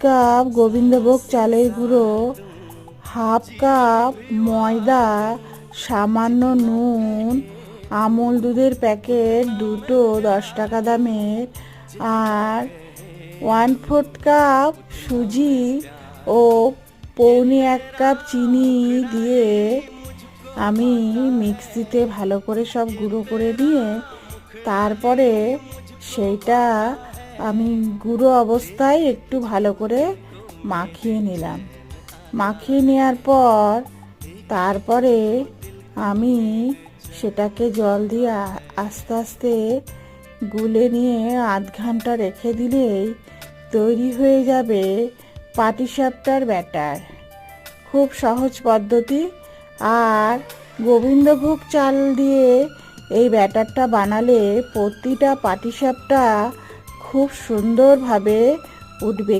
Cup Gobindobhog চালের গুঁড়ো, half cup ময়দা, সামান্য নুন, আমুল দুধের প্যাকেট দুটো 10 টাকা দামের, আর 1/4 কাপ সুজি ও 1/4 কাপ চিনি দিয়ে আমি মিক্সিতে ভালো করে সব গুঁড়ো করে নিয়ে তারপরে সেইটা আমি গুঁড়ো অবস্থায় একটু ভালো করে মাখিয়ে নিলাম। মাখিয়ে নেওয়ার পর তারপরে আমি সেটাকে জল দিয়ে আস্তে আস্তে গুলে নিয়ে আধ ঘন্টা রেখে দিলেই তৈরি হয়ে যাবে পাটিসাপটার ব্যাটার। খুব সহজ পদ্ধতি। আর গোবিন্দভোগ চাল দিয়ে এই ব্যাটারটা বানালে প্রতিটা পাটিসাপটা খুব সুন্দরভাবে উঠবে।